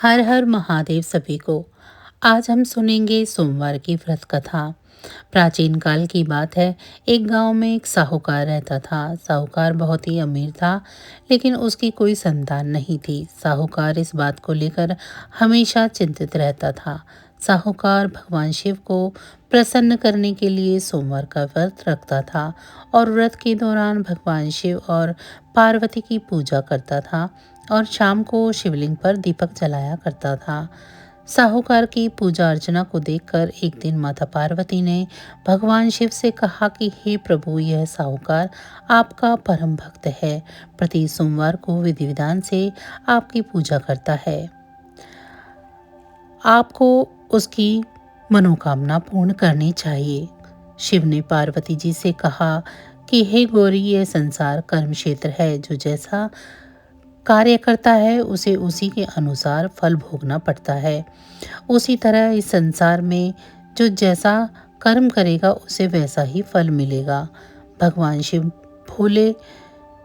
हर हर महादेव सभी को। आज हम सुनेंगे सोमवार की व्रत कथा। प्राचीन काल की बात है। एक गांव में एक साहूकार रहता था। साहूकार बहुत ही अमीर था, लेकिन उसकी कोई संतान नहीं थी। साहूकार इस बात को लेकर हमेशा चिंतित रहता था। साहूकार भगवान शिव को प्रसन्न करने के लिए सोमवार का व्रत रखता था और व्रत के दौरान भगवान शिव और पार्वती की पूजा करता था और शाम को शिवलिंग पर दीपक जलाया करता था। साहूकार की पूजा अर्चना को देखकर एक दिन माता पार्वती ने भगवान शिव से कहा कि हे प्रभु, यह साहूकार आपका परम भक्त है। प्रति सोमवार को विधि विधान से आपकी पूजा करता है। आपको उसकी मनोकामना पूर्ण करनी चाहिए। शिव ने पार्वती जी से कहा कि हे गौरी, यह संसार कर्म क्षेत्र है। जो जैसा कार्य करता है उसे उसी के अनुसार फल भोगना पड़ता है। उसी तरह इस संसार में जो जैसा कर्म करेगा उसे वैसा ही फल मिलेगा। भगवान शिव भोले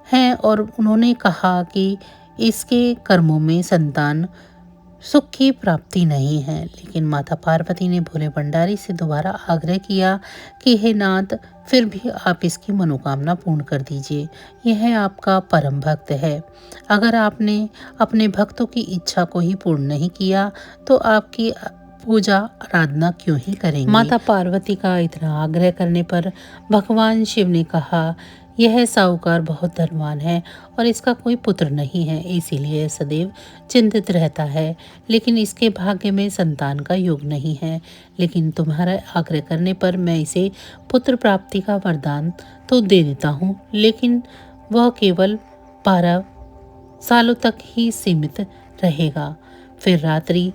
हैं और उन्होंने कहा कि इसके कर्मों में संतान सुख की प्राप्ति नहीं है। लेकिन माता पार्वती ने भोले भंडारी से दोबारा आग्रह किया कि हे नाथ, फिर भी आप इसकी मनोकामना पूर्ण कर दीजिए। यह आपका परम भक्त है। अगर आपने अपने भक्तों की इच्छा को ही पूर्ण नहीं किया तो आपकी पूजा आराधना क्यों ही करेंगे। माता पार्वती का इतना आग्रह करने पर भगवान शिव ने कहा, यह साहूकार बहुत धनवान है और इसका कोई पुत्र नहीं है, इसीलिए सदैव चिंतित रहता है। लेकिन इसके भाग्य में संतान का योग नहीं है। लेकिन तुम्हारा आग्रह करने पर मैं इसे पुत्र प्राप्ति का वरदान तो दे देता हूँ, लेकिन वह केवल 12 सालों तक ही सीमित रहेगा। फिर रात्रि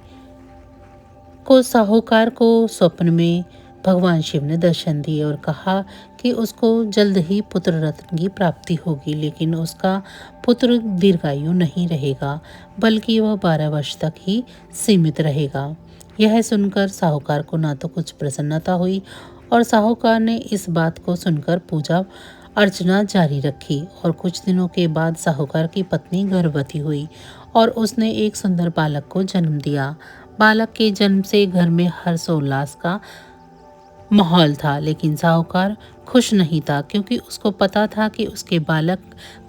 को साहूकार को स्वप्न में भगवान शिव ने दर्शन दिए और कहा कि उसको जल्द ही पुत्र रत्न की प्राप्ति होगी, लेकिन उसका पुत्र दीर्घायु नहीं रहेगा, बल्कि वह 12 वर्ष तक ही सीमित रहेगा। यह सुनकर साहूकार को ना तो कुछ प्रसन्नता हुई और साहूकार ने इस बात को सुनकर पूजा अर्चना जारी रखी। और कुछ दिनों के बाद साहूकार की पत्नी गर्भवती हुई और उसने एक सुंदर बालक को जन्म दिया। बालक के जन्म से घर में हर्षोल्लास का माहौल था, लेकिन साहूकार खुश नहीं था, क्योंकि उसको पता था कि उसके बालक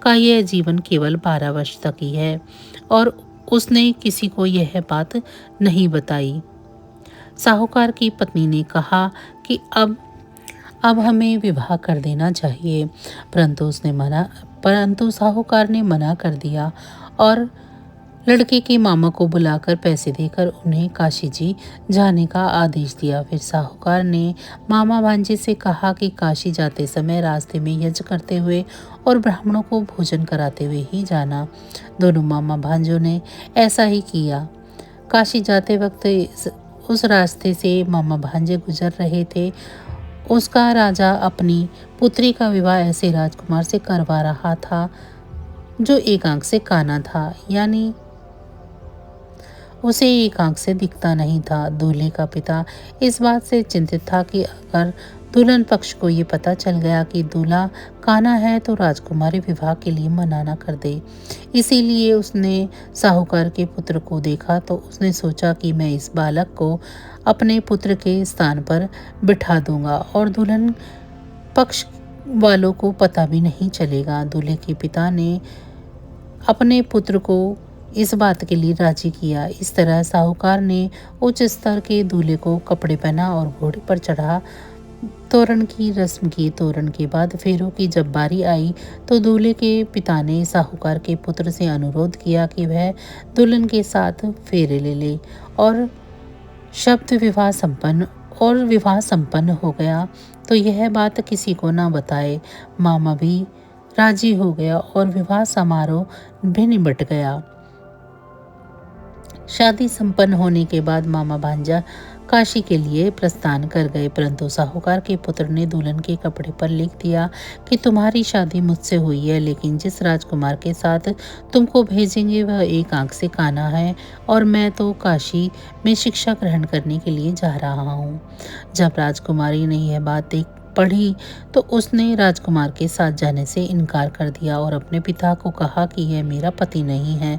का यह जीवन केवल 12 वर्ष तक ही है और उसने किसी को यह बात नहीं बताई। साहूकार की पत्नी ने कहा कि अब हमें विवाह कर देना चाहिए, परंतु साहूकार ने मना कर दिया और लड़के के मामा को बुलाकर पैसे देकर उन्हें काशी जी जाने का आदेश दिया। फिर साहूकार ने मामा भांजे से कहा कि काशी जाते समय रास्ते में यज्ञ करते हुए और ब्राह्मणों को भोजन कराते हुए ही जाना। दोनों मामा भांजों ने ऐसा ही किया। काशी जाते वक्त उस रास्ते से मामा भांजे गुजर रहे थे। उसका राजा अपनी पुत्री का विवाह ऐसे राजकुमार से करवा रहा था जो एक आंख से काना था, यानी उसे एक आंख से दिखता नहीं था। दूल्हे का पिता इस बात से चिंतित था कि अगर दुल्हन पक्ष को ये पता चल गया कि दूल्हा काना है तो राजकुमारी विवाह के लिए मना न कर दे। इसीलिए उसने साहूकार के पुत्र को देखा तो उसने सोचा कि मैं इस बालक को अपने पुत्र के स्थान पर बिठा दूंगा और दुल्हन पक्ष वालों को पता भी नहीं चलेगा। दूल्हे के पिता ने अपने पुत्र को इस बात के लिए राजी किया। इस तरह साहूकार ने उच्च स्तर के दूल्हे को कपड़े पहना और घोड़े पर चढ़ा तोरण की रस्म की। तोरण के बाद फेरों की जब बारी आई तो दूल्हे के पिता ने साहूकार के पुत्र से अनुरोध किया कि वह दुल्हन के साथ फेरे ले ले और विवाह संपन्न हो गया तो यह बात किसी को ना बताए। मामा भी राजी हो गया और विवाह समारोह भी निपट गया। शादी संपन्न होने के बाद मामा भांजा काशी के लिए प्रस्थान कर गए, परंतु साहूकार के पुत्र ने दुल्हन के कपड़े पर लिख दिया कि तुम्हारी शादी मुझसे हुई है, लेकिन जिस राजकुमार के साथ तुमको भेजेंगे वह एक आंख से काना है और मैं तो काशी में शिक्षा ग्रहण करने के लिए जा रहा हूँ। जब राजकुमारी ने यह बात पढ़ी तो उसने राजकुमार के साथ जाने से इनकार कर दिया और अपने पिता को कहा कि यह मेरा पति नहीं है,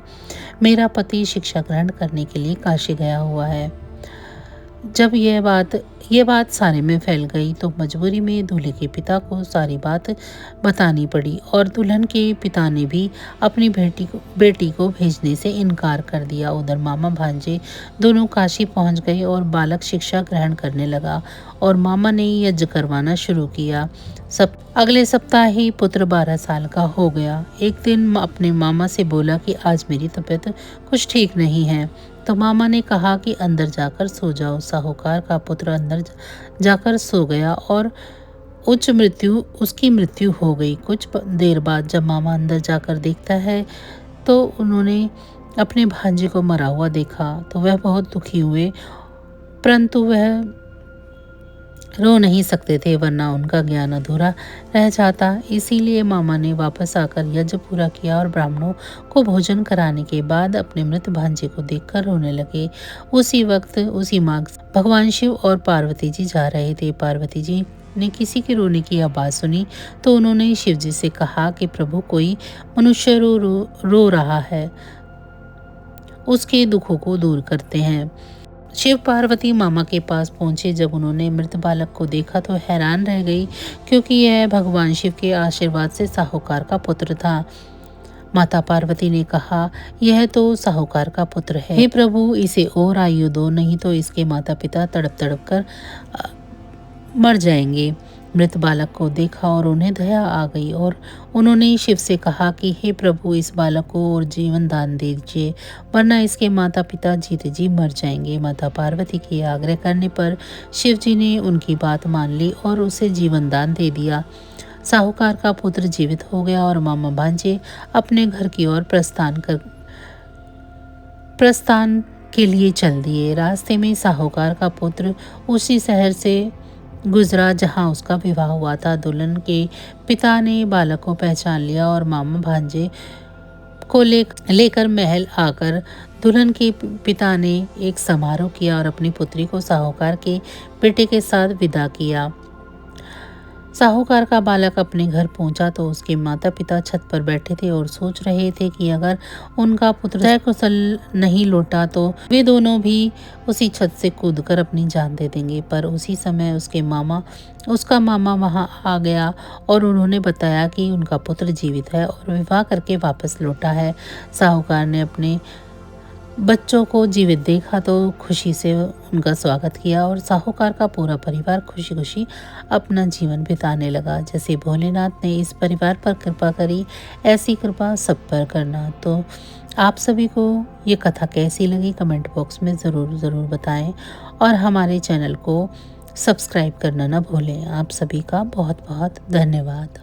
मेरा पति शिक्षा ग्रहण करने के लिए काशी गया हुआ है। जब यह बात सारे में फैल गई तो मजबूरी में दूल्हे के पिता को सारी बात बतानी पड़ी और दुल्हन के पिता ने भी अपनी बेटी को भेजने से इनकार कर दिया। उधर मामा भांजे दोनों काशी पहुंच गए और बालक शिक्षा ग्रहण करने लगा और मामा ने यज्ञ करवाना शुरू किया। अगले सप्ताह ही पुत्र 12 साल का हो गया। एक दिन अपने मामा से बोला कि आज मेरी तबीयत कुछ ठीक नहीं है। तो मामा ने कहा कि अंदर जाकर सो जाओ। साहूकार का पुत्र अंदर जाकर सो गया और उसकी मृत्यु हो गई। कुछ देर बाद जब मामा अंदर जाकर देखता है तो उन्होंने अपने भांजे को मरा हुआ देखा तो वह बहुत दुखी हुए, परंतु वह रो नहीं सकते थे वरना उनका ज्ञान अधूरा रह जाता। इसीलिए मामा ने वापस आकर यज्ञ पूरा किया और ब्राह्मणों को भोजन कराने के बाद अपने मृत भांजे को देखकर रोने लगे। उसी वक्त उसी मार्ग भगवान शिव और पार्वती जी जा रहे थे। पार्वती जी ने किसी के रोने की आवाज़ सुनी तो उन्होंने शिव जी से कहा कि प्रभु, कोई मनुष्य रो रहा है, उसके दुखों को दूर करते हैं। शिव पार्वती मामा के पास पहुंचे। जब उन्होंने मृत बालक को देखा तो हैरान रह गई, क्योंकि यह भगवान शिव के आशीर्वाद से साहूकार का पुत्र था। माता पार्वती ने कहा, यह तो साहूकार का पुत्र है, हे प्रभु, इसे और आयु दो, नहीं तो इसके माता पिता तड़प तड़प कर मर जाएंगे। मृत बालक को देखा और उन्हें दया आ गई और उन्होंने शिव से कहा कि हे प्रभु, इस बालक को और जीवन दान दीजिए, वरना इसके माता पिता जीते जी मर जाएंगे। माता पार्वती के आग्रह करने पर शिव जी ने उनकी बात मान ली और उसे जीवन दान दे दिया। साहूकार का पुत्र जीवित हो गया और मामा भांजे अपने घर की ओर प्रस्थान के लिए चल दिए। रास्ते में साहूकार का पुत्र उसी शहर से गुजरा जहां उसका विवाह हुआ था। दुल्हन के पिता ने बालक को पहचान लिया और मामा भांजे को लेकर महल आकर दुल्हन के पिता ने एक समारोह किया और अपनी पुत्री को साहूकार के बेटे के साथ विदा किया। साहूकार का बालक अपने घर पहुंचा तो उसके माता पिता छत पर बैठे थे और सोच रहे थे कि अगर उनका पुत्र सकुशल नहीं लौटा तो वे दोनों भी उसी छत से कूदकर अपनी जान दे देंगे। पर उसी समय उसका मामा वहां आ गया और उन्होंने बताया कि उनका पुत्र जीवित है और विवाह करके वापस लौटा है। साहूकार ने अपने बच्चों को जीवित देखा तो खुशी से उनका स्वागत किया और साहूकार का पूरा परिवार खुशी खुशी अपना जीवन बिताने लगा। जैसे भोलेनाथ ने इस परिवार पर कृपा करी, ऐसी कृपा सब पर करना। तो आप सभी को ये कथा कैसी लगी कमेंट बॉक्स में ज़रूर बताएं और हमारे चैनल को सब्सक्राइब करना ना भूलें। आप सभी का बहुत बहुत धन्यवाद।